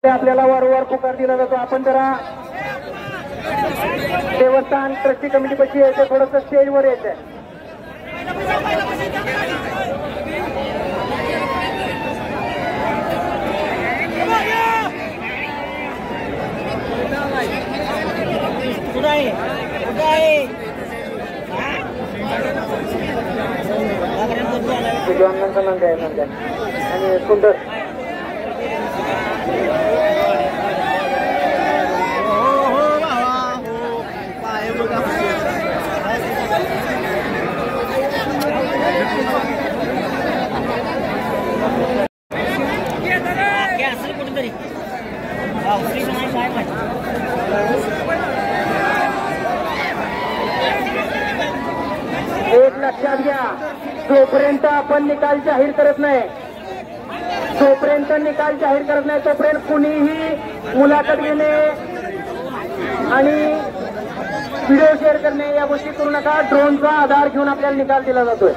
आपल्याला वारंवार पुकार दिला जातो. आपण जरा देवस्थान ट्रस्टी कमिटी पाशी यायचं, थोडंसं स्टेजवर यायचंय. आणि सुंदर एक लक्षात घ्या, जोपर्यंत आपण निकाल जाहीर करत नाही, तोपर्यंत कुणीही मुलाखत घेणे आणि व्हिडिओ शेअर करणे या गोष्टी करू नका. ड्रोनचा आधार घेऊन आपल्याला निकाल दिला जातोय.